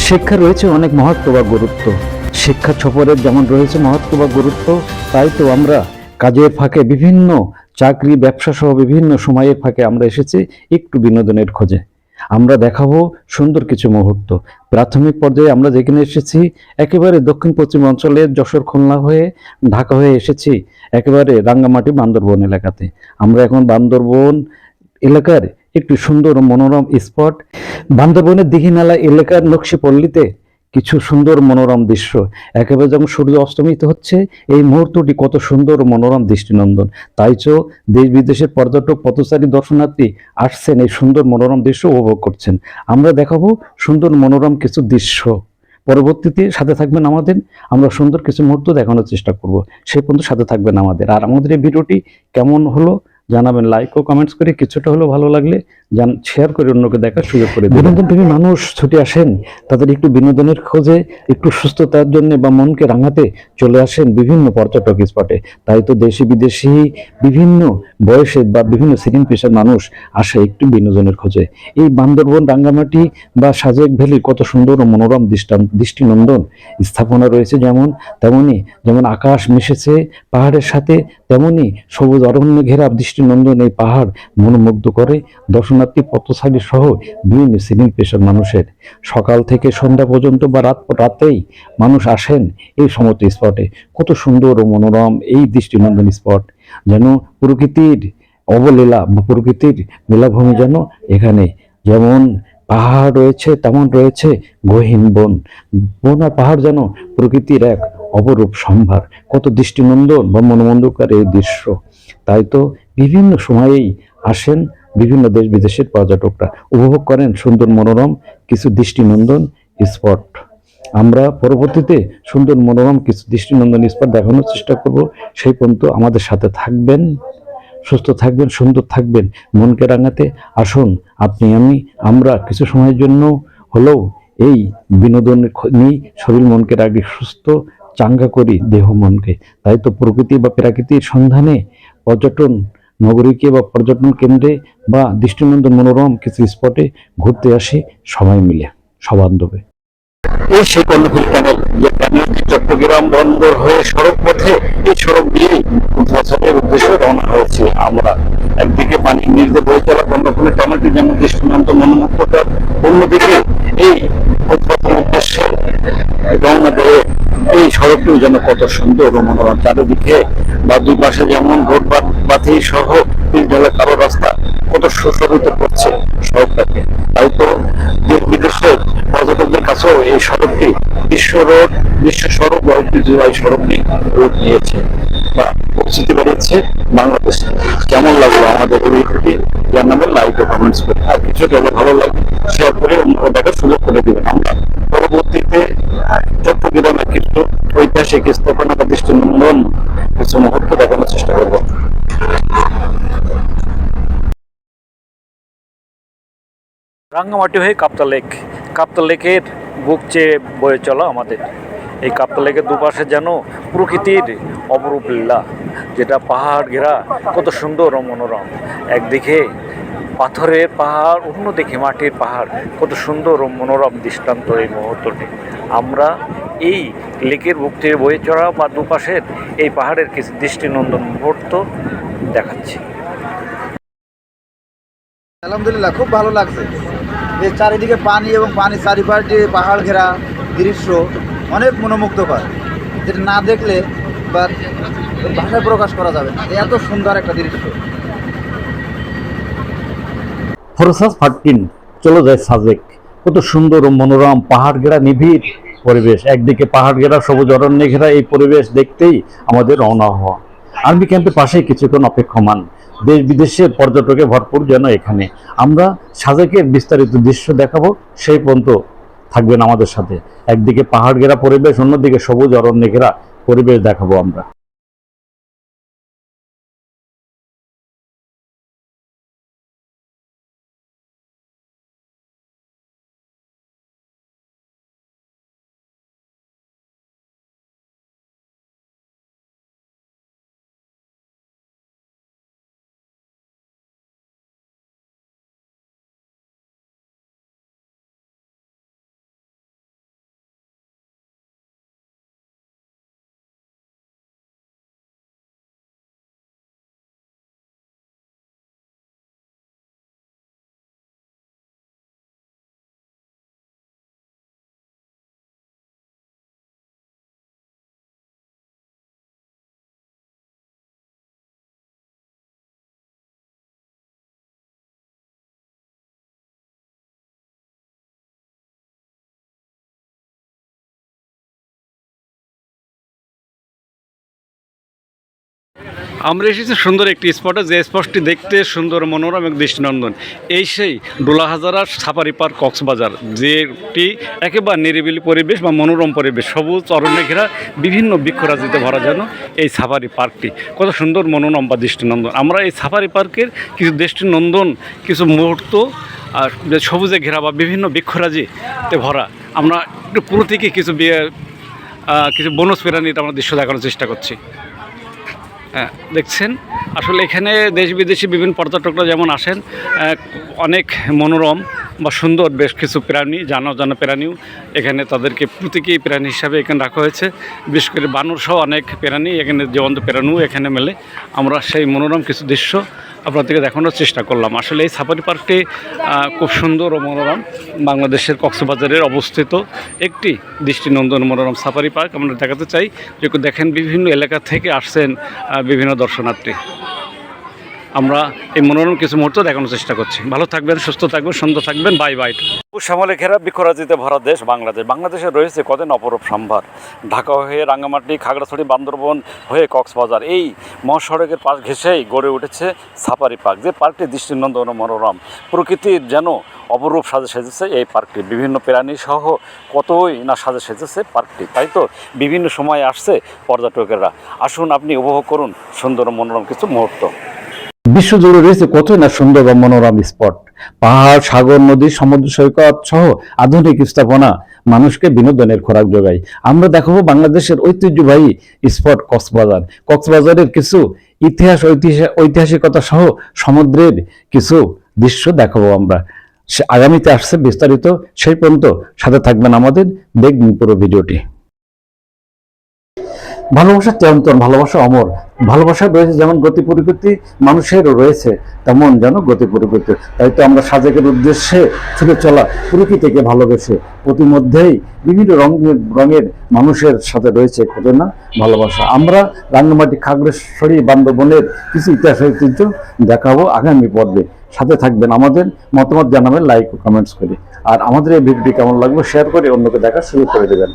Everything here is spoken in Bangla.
শিক্ষা রয়েছে অনেক মহত্ব বা গুরুত্ব। শিক্ষা সফরের যেমন রয়েছে মহত্ব বা গুরুত্ব, তাই তো আমরা কাজের ফাঁকে বিভিন্ন চাকরি ব্যবসা সহ বিভিন্ন সময়ের ফাঁকে আমরা এসেছি একটু বিনোদনের খোঁজে। আমরা দেখাবো সুন্দর কিছু মুহূর্ত। প্রাথমিক পর্যায়ে আমরা যেখানে এসেছি একেবারে দক্ষিণ পশ্চিম অঞ্চলের যশোর খুলনা হয়ে ঢাকা হয়ে এসেছি একেবারে রাঙ্গামাটি বান্দরবন এলাকাতে। আমরা এখন বান্দরবন এলাকার একটু সুন্দর মনোরম স্পট, বান্দরবনের দীঘিনালা এলাকার নকশিপল্লীতে কিছু সুন্দর মনোরম দৃশ্য। একেবারে যখন সূর্য অস্তমিত হচ্ছে এই মুহূর্তটি কত সুন্দর মনোরম দৃষ্টিনন্দন। তাই তো দেশ বিদেশের পর্যটক পথচারী দর্শনার্থী আসছেন এই সুন্দর মনোরম দৃশ্য উপভোগ করছেন। আমরা দেখাবো সুন্দর মনোরম কিছু দৃশ্য। পরবর্তীতে সাথে থাকবেন আমাদের, আমরা সুন্দর কিছু মুহূর্ত দেখানোর চেষ্টা করব। সেই পর্যন্ত সাথে থাকবেন আমাদের। আর আমাদের এই ভিডিওটি কেমন হলো জানাবেন, লাইক ও কমেন্টস করে, কিছুটা হলেও ভালো লাগলে শেয়ার করে অন্যকে দেখার সুযোগ করে দিন। বিনোদন প্রেমী মানুষ ছুটে আসেন তাদের একটু বিনোদনের খোঁজে, একটু সুস্থতার জন্য বা মনকে রাঙাতে চলে আসেন বিভিন্ন পর্যটক স্পটে। তাই তো দেশি বিদেশি বিভিন্ন বয়সের বা বিভিন্ন শ্রেণী পেশার মানুষ আসে একটু বিনোদনের খোঁজে। এই বান্দরবন রাঙ্গামাটি বা সাজেক ভ্যালির কত সুন্দর ও মনোরম দৃষ্টিনন্দন স্থাপনা রয়েছে, তেমনি যেমন আকাশ মিশেছে পাহাড়ের সাথে, তেমনি সবুজ অরণ্য ঘেরা দৃষ্টিনন্দন এই পাহাড় মনোমুগ্ধ করে দর্শনার্থী পথচারী সহ বিভিন্ন শ্রেণী পেশার মানুষের। সকাল থেকে সন্ধ্যা পর্যন্ত বা রাতেই মানুষ আসেন এই সমস্ত স্পটে। কত সুন্দর ও মনোরম এই দৃষ্টিনন্দন স্পট, যেন প্রকৃতির অবলীলা বা প্রকৃতির লীলাভূমি। যেন এখানে যেমন পাহাড় রয়েছে তেমন রয়েছে গহীন বন। বন আর পাহাড় যেন প্রকৃতির এক অপরূপ সম্ভার। কত দৃষ্টিনন্দন বা মনোমুগ্ধকর এই দৃশ্য। তাই তো বিভিন্ন সময়েই আসেন বিভিন্ন দেশ বিদেশের পর্যটকরা, উপভোগ করেন সুন্দর মনোরম কিছু দৃষ্টিনন্দন স্পট। আমরা পরবর্তীতে সুন্দর মনোরম কিছু দৃষ্টিনন্দন স্পট দেখানোর চেষ্টা করব। সেই পর্যন্ত আমাদের সাথে থাকবেন, সুস্থ থাকবেন, সুন্দর থাকবেন। মনকে রাঙাতে আসুন আপনি আমরা কিছু সময়ের জন্য হলেও এই বিনোদন নিয়ে শরীর মনকে রাখি সুস্থ, চাঙ্গা করি দেহ মনকে। তাই তো প্রকৃতি বা প্রাকৃতির সন্ধানে পর্যটন নগরীকে বা পর্যটন কেন্দ্রে বা দৃষ্টিনন্দন মনোরম কিছু স্পটে ঘুরতে আসি সবাই মিলে সবান্ধবে। এই সেই কর্ণফুলী ট্যানেল, যে ট্যানেলটি চট্টগ্রাম বন্দর হয়ে সড়ক পথে, এই সড়ক দিয়েই উদ্বোধনের উদ্দেশ্যে রওনা হয়েছে আমরা। একদিকে পানির নির্দে বয়ে চলা কর্ণফুলী ট্যানেলটি যেমন দৃষ্টিনন্দন মনোমুগ্ধকর, অন্যদিকে এই উদ্বোধনের উদ্দেশ্যে রওনা দিয়ে এই সড়কটিও যেন কত সুন্দর ও মনোরম। চারিদিকে বা দুই পাশে যেমন রোড বাতি সহ ঢালা কালো রাস্তা কত সুশোভিত করছে সড়কটাকে। তাই তো দেশ বিদেশের পর্যটকদের কাছেও এই সড়কটি বিশ্ব সড়ক বা ঐতিহ্যবাহী সড়কটি রূপ নিয়েছে বা পরিচিতি বাড়িয়েছে বাংলাদেশে। কেমন লাগলো আমাদের এই ভিডিওটি জানাবেন, লাইক ও কমেন্টস করে। আর কিছুটা ভালো লাগবে শেয়ার করে অন্যরা দেখার সুযোগ করে দিবেন। আমরা পরবর্তীতে চট্টগ্রামের কিছু ঐতিহাসিক স্থাপনা বা দৃষ্টিনন্দন কিছু মুহূর্ত দেখানোর চেষ্টা করবো। রাঙ্গামাটি হয়ে কাপ্তা লেকের বুক চেয়ে বয়ে চলা আমাদের এই কাপ্তা লেকের দুপাশে যেন প্রকৃতির অপরূপ লীলা, যেটা পাহাড় ঘেরা কত সুন্দর ও মনোরম। একদিকে পাথরের পাহাড়, অন্যদিকে মাটির পাহাড়, কত সুন্দর ও মনোরম দৃষ্টান্ত এই মুহূর্তটি। আমরা এই লেকের বুক চেয়ে বয়ে চলা বা দুপাশের এই পাহাড়ের কিছু দৃষ্টিনন্দন মুহূর্ত দেখাচ্ছি। আলহামদুলিল্লাহ, খুব ভালো লাগছে। এই চারিদিকে পানি এবং পানি চারিপাশে পাহাড় ঘেরা দৃশ্য অনেক মনোমুগ্ধকর, যেটা না দেখলে বা ভাষায় প্রকাশ করা যাবে না, এত সুন্দর একটা দৃশ্য। ফরসাস 13 চলে যায় সাজেক। কত সুন্দর ও মনোরম পাহাড় ঘেরা নিবিড় পরিবেশ, একদিকে পাহাড় ঘেরা সবুজ অরণ্য ঘেরা এই পরিবেশ দেখতেই আমাদের রওনা হওয়া। আর্মি ক্যাম্পের পাশেই কিছুক্ষণ অপেক্ষমান, দেশ বিদেশের পর্যটকে ভরপুর যেন এখানে। আমরা সাজেকের বিস্তারিত দৃশ্য দেখাবো, সেই পর্যন্ত থাকবেন আমাদের সাথে। একদিকে পাহাড় ঘেরা পরিবেশ, অন্যদিকে সবুজ অরণ্য ঘেরা পরিবেশ দেখাবো আমরা। আমরা এসেছি সুন্দর একটি স্পটে, যে স্পটটি দেখতে সুন্দর, মনোরম এবং দৃষ্টিনন্দন। এই সেই ডোলাহাজারা সাফারি পার্ক কক্সবাজার, যেটি একেবারে নিরিবিলি পরিবেশ বা মনোরম পরিবেশ, সবুজ অরণ্যে ঘেরা, বিভিন্ন বৃক্ষরাজিতে ভরা যেন এই সাফারি পার্কটি কত সুন্দর, মনোরম বা দৃষ্টিনন্দন। আমরা এই সাফারি পার্কের কিছু দৃষ্টিনন্দন কিছু মুহূর্ত আর সবুজে ঘেরা বা বিভিন্ন বৃক্ষরাজিতে ভরা, আমরা একটু পুরো থেকে কিছু বোনাস প্রাণীর আমরা দৃশ্য দেখানোর চেষ্টা করছি। হ্যাঁ, দেখছেন আসলে এখানে দেশ বিদেশি বিভিন্ন পর্যটকরা যেমন আসেন, অনেক মনোরম বা সুন্দর বেশ কিছু প্রাণী, জানা প্রাণীও এখানে তাদেরকে প্রতীকী প্রাণী হিসাবে এখানে রাখা হয়েছে। বিশেষ করে বানর সহ অনেক প্রাণী এখানে, জীবন্ত প্রাণীও এখানে মেলে। আমরা সেই মনোরম কিছু দৃশ্য আপনাদেরকে দেখানোর চেষ্টা করলাম। আসলে এই সাফারি পার্কটি খুব সুন্দর ও মনোরম, বাংলাদেশের কক্সবাজারের অবস্থিত একটি দৃষ্টিনন্দন মনোরম সাফারি পার্ক আমরা দেখাতে চাই। যে দেখেন বিভিন্ন এলাকা থেকে আসছেন বিভিন্ন দর্শনার্থী। আমরা এই মনোরম কিছু মুহূর্ত দেখানোর চেষ্টা করছি। ভালো থাকবেন, সুস্থ থাকবেন, সুন্দর থাকবেন। Bye bye. শ্যামলে ঘেরা বৃক্ষরাজিতে ভরা দেশ বাংলাদেশ। বাংলাদেশে রয়েছে কদিন অপরূপ সম্ভার। ঢাকা হয়ে রাঙ্গামাটি, খাগড়াছড়ি, বান্দরবন হয়ে কক্সবাজার, এই মহাসড়কের পাশ ঘেঁষেই গড়ে উঠেছে সাফারি পার্ক, যে পার্কটি দৃষ্টিনন্দন ও মনোরম। প্রকৃতির যেন অপরূপ সাজে সেজেছে এই পার্কটি, বিভিন্ন প্রাণী সহ কতই না সাজে সেজেছে পার্কটি। তাই তো বিভিন্ন সময় আসছে পর্যটকেরা। আসুন, আপনি উপভোগ করুন সুন্দর ও মনোরম কিছু মুহূর্ত। বিশ্বজুড়ে রয়েছে কতই না সুন্দর বা মনোরম স্পট, পাহাড়, সাগর, নদী, সমুদ্র সৈকত সহ আধুনিক স্থাপনা মানুষকে বিনোদনের খোরাক যোগায়। আমরা দেখাবো বাংলাদেশের ঐতিহ্যবাহী স্পট কক্সবাজার, কক্সবাজারের কিছু ঐতিহাসিকতা সহ সমুদ্রের কিছু দৃশ্য দেখাবো আমরা। আগামীতে আসছে বিস্তারিত, সেই পর্যন্ত সাথে থাকবেন আমাদের, দেখবেন পুরো ভিডিওটি। ভালোবাসা চিরন্তন, ভালোবাসা অমর। ভালোবাসা রয়েছে যেমন গতি প্রকৃতি, মানুষেরও রয়েছে তেমন যেন গতি প্রকৃতি। তাই তো আমরা সাজেকের উদ্দেশ্যে ছুটে চলা প্রকৃতিকে ভালোবেসে প্রতিমধ্যেই বিভিন্ন রঙের মানুষের সাথে রয়েছে কত না ভালোবাসা। আমরা রাঙ্গামাটি, খাগড়াছড়ি, বান্দরবনের কিছু ইতিহাস ঐতিহ্য দেখাবো আগামী পর্বে। সাথে থাকবেন আমাদের, মতামত জানাবেন লাইক ও কমেন্টস করে। আর আমাদের এই ভিডিওটি কেমন লাগবে শেয়ার করে অন্যকে দেখার সুযোগ করে দেবেন।